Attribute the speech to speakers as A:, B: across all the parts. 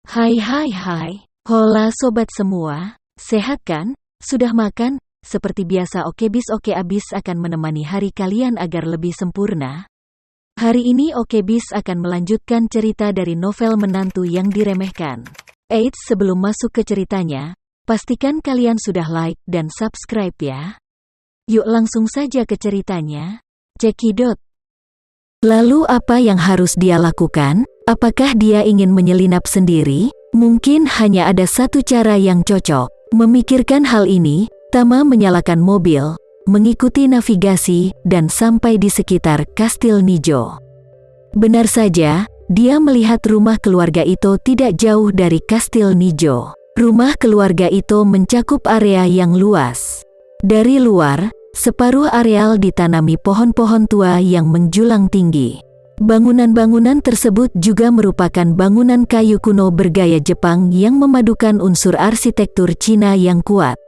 A: Hai. Hola sobat semua, sehat kan? Sudah makan? Seperti biasa Okebis Oke Abis akan menemani hari kalian agar lebih sempurna. Hari ini Okebis akan melanjutkan cerita dari novel Menantu yang Diremehkan. Eits, sebelum masuk ke ceritanya, pastikan kalian sudah like dan subscribe ya. Yuk langsung saja ke ceritanya. Cekidot. Lalu apa yang harus dia lakukan? Apakah dia ingin menyelinap sendiri? Mungkin hanya ada satu cara yang cocok. Memikirkan hal ini, Tama menyalakan mobil, mengikuti navigasi, dan sampai di sekitar Kastil Nijo. Benar saja, dia melihat rumah keluarga Ito tidak jauh dari Kastil Nijo. Rumah keluarga Ito mencakup area yang luas. Dari luar, separuh areal ditanami pohon-pohon tua yang menjulang tinggi. Bangunan-bangunan tersebut juga merupakan bangunan kayu kuno bergaya Jepang yang memadukan unsur arsitektur Cina yang kuat.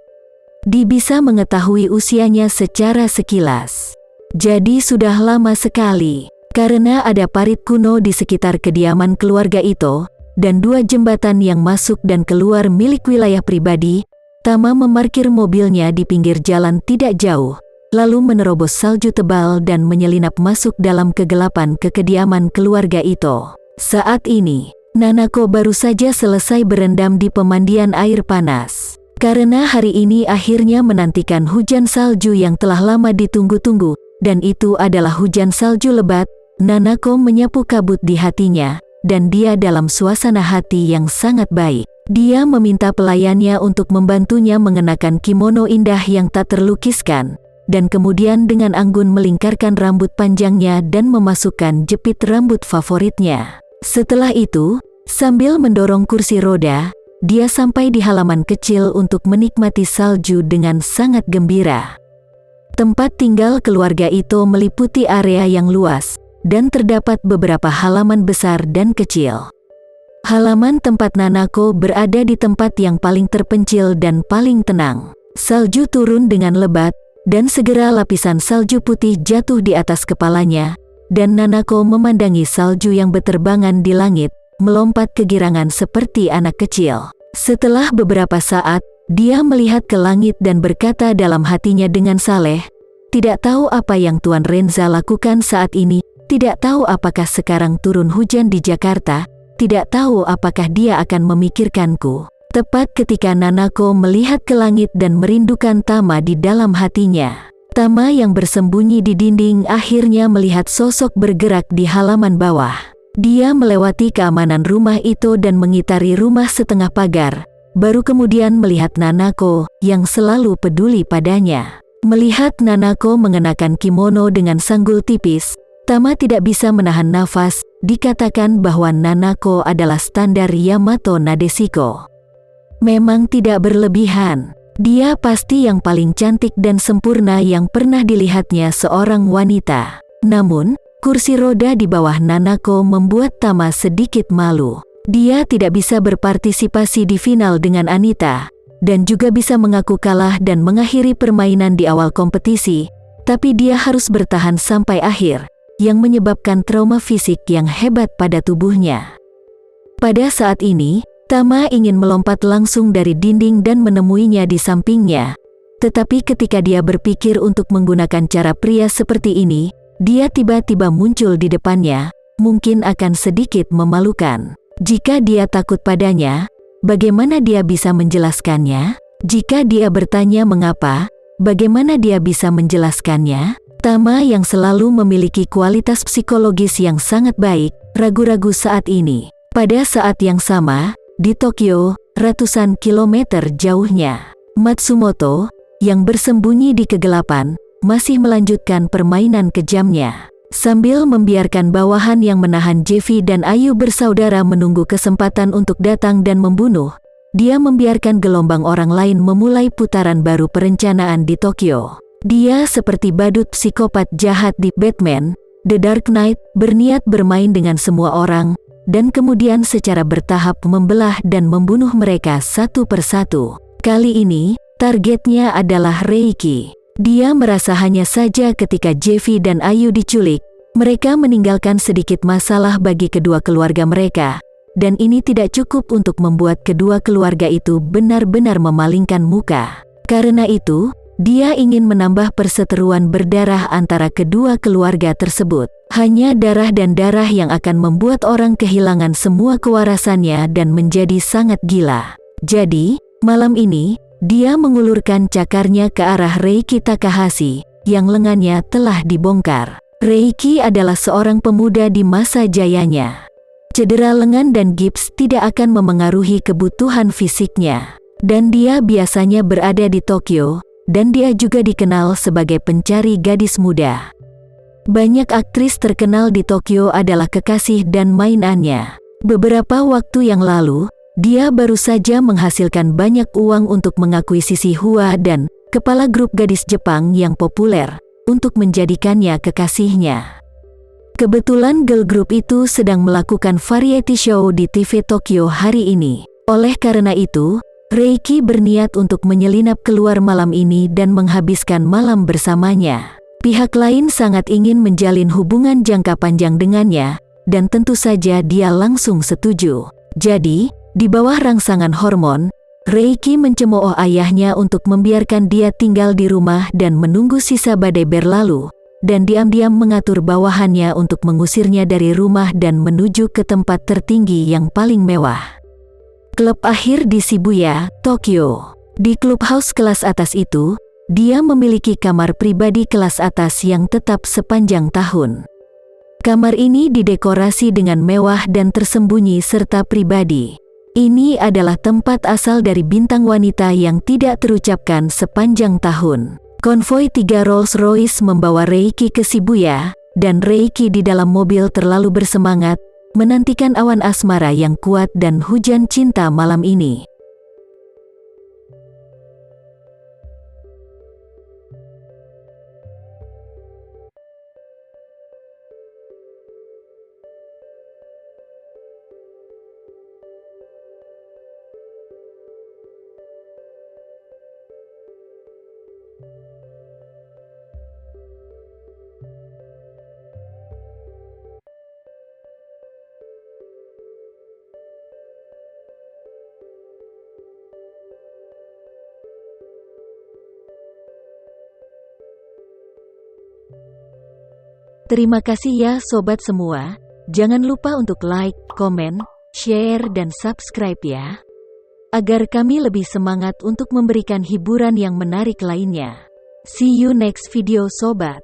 A: Dia bisa mengetahui usianya secara sekilas. Jadi sudah lama sekali, karena ada parit kuno di sekitar kediaman keluarga Ito, dan dua jembatan yang masuk dan keluar milik wilayah pribadi. Tama memarkir mobilnya di pinggir jalan tidak jauh, lalu menerobos salju tebal dan menyelinap masuk dalam kegelapan ke kediaman keluarga Ito. Saat ini, Nanako baru saja selesai berendam di pemandian air panas. Karena hari ini akhirnya menantikan hujan salju yang telah lama ditunggu-tunggu, dan itu adalah hujan salju lebat, Nanako menyapu kabut di hatinya, dan dia dalam suasana hati yang sangat baik. Dia meminta pelayannya untuk membantunya mengenakan kimono indah yang tak terlukiskan, dan kemudian dengan anggun melingkarkan rambut panjangnya dan memasukkan jepit rambut favoritnya. Setelah itu, sambil mendorong kursi roda, dia sampai di halaman kecil untuk menikmati salju dengan sangat gembira. Tempat tinggal keluarga Ito meliputi area yang luas, dan terdapat beberapa halaman besar dan kecil. Halaman tempat Nanako berada di tempat yang paling terpencil dan paling tenang. Salju turun dengan lebat, dan segera lapisan salju putih jatuh di atas kepalanya, dan Nanako memandangi salju yang berterbangan di langit, melompat kegirangan seperti anak kecil. Setelah beberapa saat, dia melihat ke langit dan berkata dalam hatinya dengan saleh, "Tidak tahu apa yang Tuan Renza lakukan saat ini, tidak tahu apakah sekarang turun hujan di Jakarta, tidak tahu apakah dia akan memikirkanku." Tepat ketika Nanako melihat ke langit dan merindukan Tama di dalam hatinya, Tama yang bersembunyi di dinding akhirnya melihat sosok bergerak di halaman bawah. Dia melewati keamanan rumah itu dan mengitari rumah setengah pagar, baru kemudian melihat Nanako yang selalu peduli padanya. Melihat Nanako mengenakan kimono dengan sanggul tipis, Tama tidak bisa menahan nafas. Dikatakan bahwa Nanako adalah standar Yamato Nadeshiko. Memang tidak berlebihan. Dia pasti yang paling cantik dan sempurna yang pernah dilihatnya seorang wanita. Namun, kursi roda di bawah Nanako membuat Tama sedikit malu. Dia tidak bisa berpartisipasi di final dengan Anita, dan juga bisa mengaku kalah dan mengakhiri permainan di awal kompetisi, tapi dia harus bertahan sampai akhir, yang menyebabkan trauma fisik yang hebat pada tubuhnya. Pada saat ini, Tama ingin melompat langsung dari dinding dan menemuinya di sampingnya. Tetapi ketika dia berpikir untuk menggunakan cara pria seperti ini, dia tiba-tiba muncul di depannya, mungkin akan sedikit memalukan. Jika dia takut padanya, bagaimana dia bisa menjelaskannya? Jika dia bertanya mengapa, bagaimana dia bisa menjelaskannya? Tama yang selalu memiliki kualitas psikologis yang sangat baik, ragu-ragu saat ini. Pada saat yang sama, di Tokyo, ratusan kilometer jauhnya, Matsumoto, yang bersembunyi di kegelapan, masih melanjutkan permainan kejamnya. Sambil membiarkan bawahan yang menahan Jevi dan Ayu bersaudara menunggu kesempatan untuk datang dan membunuh, dia membiarkan gelombang orang lain memulai putaran baru perencanaan di Tokyo. Dia seperti badut psikopat jahat di Batman, The Dark Knight, berniat bermain dengan semua orang, dan kemudian secara bertahap membelah dan membunuh mereka satu persatu. Kali ini, targetnya adalah Reiki. Dia merasa hanya saja ketika Jevi dan Ayu diculik, mereka meninggalkan sedikit masalah bagi kedua keluarga mereka, dan ini tidak cukup untuk membuat kedua keluarga itu benar-benar memalingkan muka. Karena itu, dia ingin menambah perseteruan berdarah antara kedua keluarga tersebut. Hanya darah dan darah yang akan membuat orang kehilangan semua kewarasannya dan menjadi sangat gila. Jadi, malam ini, dia mengulurkan cakarnya ke arah Reiki Takahashi, yang lengannya telah dibongkar. Reiki adalah seorang pemuda di masa jayanya. Cedera lengan dan gips tidak akan memengaruhi kebutuhan fisiknya. Dan dia biasanya berada di Tokyo, dan dia juga dikenal sebagai pencari gadis muda. Banyak aktris terkenal di Tokyo adalah kekasih dan mainannya. Beberapa waktu yang lalu, dia baru saja menghasilkan banyak uang untuk mengakuisisi Hua dan kepala grup gadis Jepang yang populer, untuk menjadikannya kekasihnya. Kebetulan girl group itu sedang melakukan variety show di TV Tokyo hari ini. Oleh karena itu, Reiki berniat untuk menyelinap keluar malam ini dan menghabiskan malam bersamanya. Pihak lain sangat ingin menjalin hubungan jangka panjang dengannya, dan tentu saja dia langsung setuju. Jadi, di bawah rangsangan hormon, Reiki mencemooh ayahnya untuk membiarkan dia tinggal di rumah dan menunggu sisa badai berlalu, dan diam-diam mengatur bawahannya untuk mengusirnya dari rumah dan menuju ke tempat tertinggi yang paling mewah. Klub akhir di Shibuya, Tokyo. Di clubhouse kelas atas itu, dia memiliki kamar pribadi kelas atas yang tetap sepanjang tahun. Kamar ini didekorasi dengan mewah dan tersembunyi serta pribadi. Ini adalah tempat asal dari bintang wanita yang tidak terucapkan sepanjang tahun. Konvoi 3 Rolls-Royce membawa Reiki ke Shibuya, dan Reiki di dalam mobil terlalu bersemangat, menantikan awan asmara yang kuat dan hujan cinta malam ini. Terima kasih ya sobat semua. Jangan lupa untuk like, komen, share dan subscribe ya. Agar kami lebih semangat untuk memberikan hiburan yang menarik lainnya. See you next video sobat.